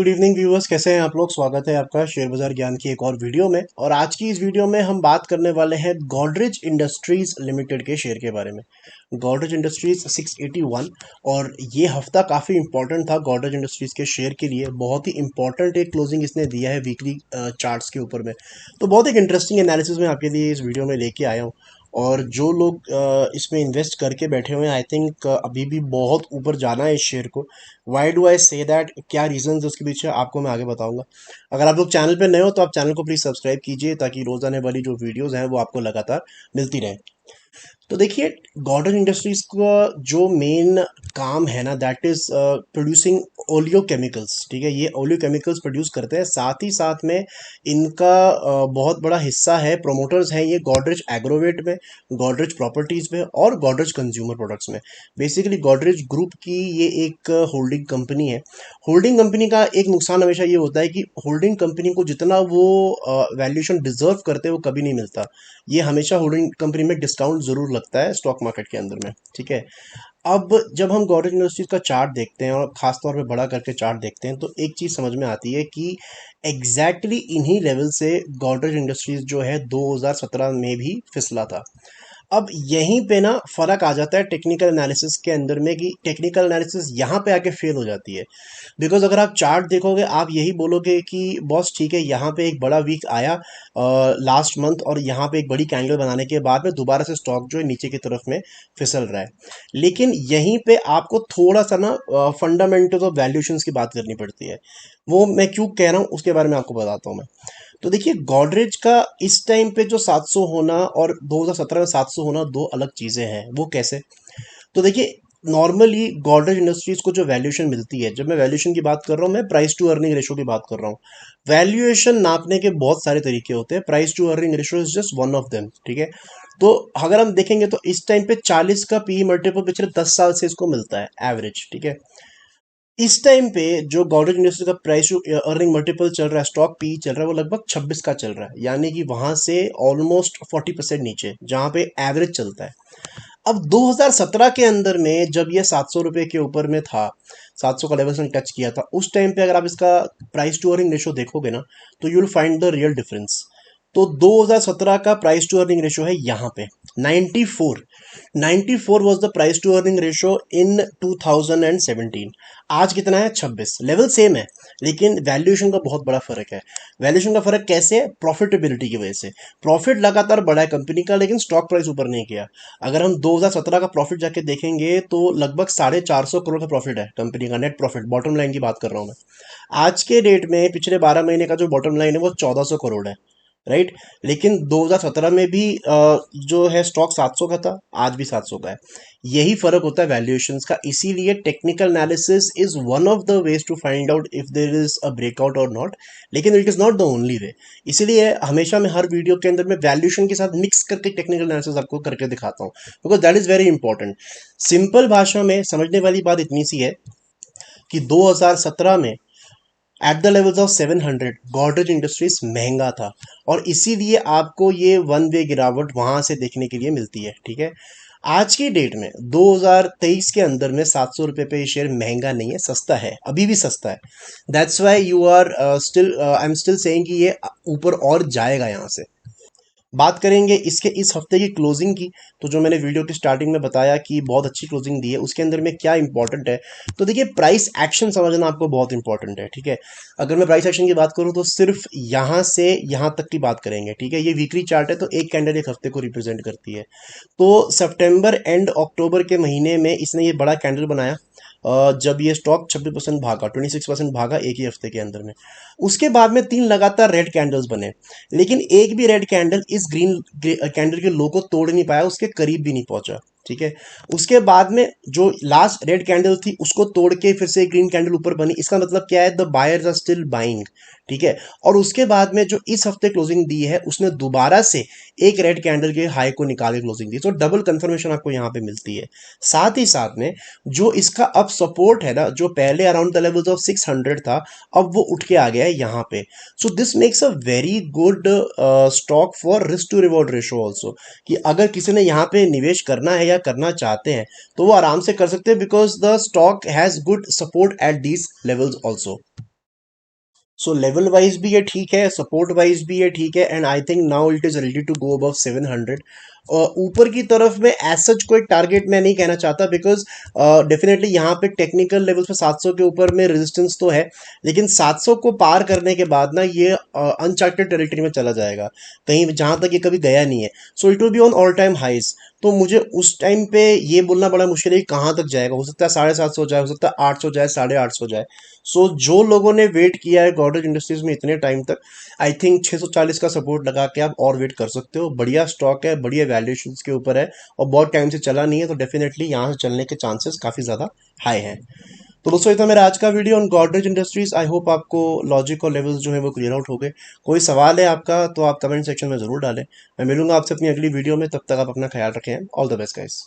Good evening viewers, कैसे हैं आप लोग। स्वागत है आपका शेयर बाजार ज्ञान की एक और वीडियो में। और आज की इस वीडियो में हम बात करने वाले हैं गोदरेज इंडस्ट्रीज लिमिटेड के शेयर के बारे में। गोदरेज इंडस्ट्रीज 681। और ये हफ्ता काफ़ी इंपॉर्टेंट था गोदरेज इंडस्ट्रीज के शेयर के लिए। बहुत ही इंपॉर्टेंट एक क्लोजिंग इसने दिया है वीकली चार्ट्स के ऊपर में। तो बहुत एक इंटरेस्टिंग एनालिसिस में आपके लिए इस वीडियो में लेके आया हूँ। और जो लोग इसमें इन्वेस्ट करके बैठे हुए हैं, आई थिंक अभी भी बहुत ऊपर जाना है इस शेयर को। Why do I say that, क्या रीजंस उसके पीछे आपको मैं आगे बताऊंगा। अगर आप लोग चैनल पे नए हो तो आप चैनल को प्लीज़ सब्सक्राइब कीजिए, ताकि रोज़ाना वाली जो वीडियोस हैं वो आपको लगातार मिलती रहे। तो देखिए, गॉर्डन इंडस्ट्रीज का जो मेन काम है ना, that is producing oleo chemicals. ठीक है, ये ओलियो केमिकल्स प्रोड्यूस करते हैं। साथ ही साथ में इनका बहुत बड़ा हिस्सा है, प्रोमोटर्स हैं ये गोदरेज एग्रोवेट में, गोदरेज प्रॉपर्टीज में और गोदरेज कंज्यूमर प्रोडक्ट्स में। बेसिकली गोदरेज ग्रुप की ये एक होल्डिंग कंपनी है। होल्डिंग कंपनी का एक नुकसान हमेशा ये होता है कि होल्डिंग कंपनी को जितना वो वैल्यूएशन डिजर्व करते हैं वो कभी नहीं मिलता। ये हमेशा होल्डिंग कंपनी में डिस्काउंट जरूर लगता है स्टॉक मार्केट के अंदर में। ठीक है, अब जब हम गोदरेज इंडस्ट्रीज का चार्ट देखते हैं और खास तौर पे बड़ा करके चार्ट देखते हैं, तो एक चीज समझ में आती है कि एग्जैक्टली इन्हीं लेवल से गोदरेज इंडस्ट्रीज जो है 2017 में भी फिसला था। अब यहीं पे ना फर्क आ जाता है टेक्निकल एनालिसिस के अंदर में, कि टेक्निकल एनालिसिस यहाँ पे आके फेल हो जाती है। बिकॉज अगर आप चार्ट देखोगे, आप यही बोलोगे कि बॉस ठीक है, यहाँ पे एक बड़ा वीक आया लास्ट मंथ, और यहाँ पे एक बड़ी कैंडल बनाने के बाद में दोबारा से स्टॉक जो है नीचे की तरफ में फिसल रहा है। लेकिन यहीं पे आपको थोड़ा सा ना फंडामेंटल्स ऑफ वैल्यूएशंस की बात करनी पड़ती है। वो मैं क्यों कह रहा हूँ उसके बारे में आपको बताता हूँ मैं। तो देखिए, गोदरेज का इस टाइम पे जो 700 होना और 2017 में 700 होना दो अलग चीज़ें हैं। वो कैसे? तो देखिए, नॉर्मली गोदरेज इंडस्ट्रीज को जो वैल्यूएशन मिलती है, जब मैं वैल्यूएशन की बात कर रहा हूँ, मैं प्राइस टू अर्निंग रेशो की बात कर रहा हूँ। वैल्यूएशन नापने के बहुत सारे तरीके होते हैं, price to earning ratio is just one of them. ठीक है, तो अगर हम देखेंगे तो इस टाइम पे 40 का पी मल्टीपल पिछले 10 साल से इसको मिलता है एवरेज। ठीक है, इस टाइम पे जो गोदरेज इंडस्ट्री का प्राइस टू अर्निंग मल्टीपल चल रहा है, स्टॉक पी चल रहा है, वो लगभग 26 का चल रहा है। यानी कि वहां से ऑलमोस्ट 40% नीचे, जहां पे एवरेज चलता है। अब 2017 के अंदर में जब ये 700 रुपये के ऊपर में था, 700 का लेवल से टच किया था, उस टाइम पे अगर आप इसका प्राइस टू अर्निंग रेशो देखोगे ना, तो you will find the real difference. तो 2017 का प्राइस टू अर्निंग रेशो है यहाँ पे 94। 94 was the price to earning ratio in 2017। आज कितना है? 26। लेवल सेम है, लेकिन वैल्यूएशन का बहुत बड़ा फर्क है। वैल्यूएशन का फर्क कैसे है? प्रॉफिटेबिलिटी की वजह से। प्रॉफिट लगातार बढ़ा है कंपनी का, लेकिन स्टॉक प्राइस ऊपर नहीं किया। अगर हम 2017 का प्रॉफिट जाके देखेंगे, तो लगभग 450 करोड़ का प्रॉफिट है कंपनी का, नेट प्रॉफिट, बॉटम लाइन की बात कर रहा हूँ मैं। आज के डेट में पिछले 12 महीने का जो बॉटम लाइन है वो 1400 करोड़ है। राइट, लेकिन 2017 में भी जो है स्टॉक 700 का था, आज भी 700 का है। यही फर्क होता है वैल्यूएशंस का। इसीलिए technical analysis is one of the ways to find out if there is a breakout और नॉट, लेकिन it is not the only way. इसीलिए हमेशा मैं हर वीडियो के अंदर में वैल्यूएशन के साथ मिक्स करके टेक्निकल एनालिसिस आपको करके दिखाता हूँ, because that is very important. Simple भाषा में समझने वाली बात इतनी सी है कि 2017 में at the levels of 700 Godrej industries महंगा था, और इसीलिए आपको ये वन वे गिरावट वहां से देखने के लिए मिलती है। ठीक है, आज की डेट में 2023 के अंदर में 700 रुपये पे ये शेयर महंगा नहीं है, सस्ता है, अभी भी सस्ता है। That's why you are still, I am still saying कि ये ऊपर और जाएगा यहाँ से। बात करेंगे इसके इस हफ्ते की क्लोजिंग की, तो जो मैंने वीडियो की स्टार्टिंग में बताया कि बहुत अच्छी क्लोजिंग दी है, उसके अंदर में क्या इंपॉर्टेंट है। तो देखिए, प्राइस एक्शन समझना आपको बहुत इंपॉर्टेंट है। ठीक है, अगर मैं प्राइस एक्शन की बात करूं तो सिर्फ यहाँ से यहाँ तक की बात करेंगे। ठीक है, ये वीकली चार्ट है, तो एक कैंडल एक हफ्ते को रिप्रेजेंट करती है। तो सितंबर एंड अक्टूबर के महीने में इसने ये बड़ा कैंडल बनाया, जब ये स्टॉक 26% भागा, 26% भागा एक ही हफ्ते के अंदर में। उसके बाद में 3 लगातार रेड कैंडल्स बने, लेकिन एक भी रेड कैंडल इस ग्रीन कैंडल के लो को तोड़ नहीं पाया, उसके करीब भी नहीं पहुंचा। ठीक है, उसके बाद में जो लास्ट रेड कैंडल थी उसको तोड़ के फिर से ग्रीन कैंडल ऊपर बनी। इसका मतलब क्या है? The buyers are still buying. ठीक है, और उसके बाद में जो इस हफ्ते क्लोजिंग दी है, उसने दोबारा से एक रेड कैंडल के हाई को निकाल के क्लोजिंग दी, तो डबल कंफर्मेशन आपको यहाँ पे मिलती है। साथ ही साथ में जो इसका अब सपोर्ट है ना, जो पहले अराउंड द लेवल्स ऑफ 600 था, अब वो उठ के आ गया है यहाँ पे। So this makes a very good stock for risk to reward ratio also, कि अगर किसी ने यहाँ पे निवेश करना है या करना चाहते हैं तो वो आराम से कर सकते हैं, because the stock has good support at these levels also. So level wise भी ये ठीक है, सपोर्ट वाइज भी ये ठीक है, and I think now it is ready to go above 700। ऊपर की तरफ में एज सच कोई टारगेट मैं नहीं कहना चाहता, बिकॉज डेफिनेटली यहाँ पे टेक्निकल लेवल्स पे 700 के ऊपर में रेजिस्टेंस तो है, लेकिन 700 को पार करने के बाद ना ये अनचार्टेड टेरिटरी में चला जाएगा, कहीं जहां तक ये कभी गया नहीं है। So it will be on all time highs. तो मुझे उस टाइम पे ये बोलना बड़ा मुश्किल है कि कहाँ तक जाएगा। हो सकता है 750 जाए, हो सकता है 800 जाए, 850 जाए। सो जो लोगों ने वेट किया है गॉडरेज इंडस्ट्रीज में इतने टाइम तक, आई थिंक 640 का सपोर्ट लगा के आप और वेट कर सकते हो। बढ़िया स्टॉक है, बढ़िया वैल्यूएशन के ऊपर है, और बहुत टाइम से चला नहीं है, तो डेफिनेटली यहाँ से चलने के चांसेस काफ़ी ज़्यादा हाई हैं। तो दोस्तों, ये था मेरा आज का video on Godrej industries. I hope आपको लॉजिक और लेवल्स जो है वो क्लियर आउट हो गए। कोई सवाल है आपका तो आप कमेंट सेक्शन में ज़रूर डालें। मैं मिलूंगा आपसे अपनी अगली वीडियो में, तब तक आप अपना ख्याल रखें। All the best guys.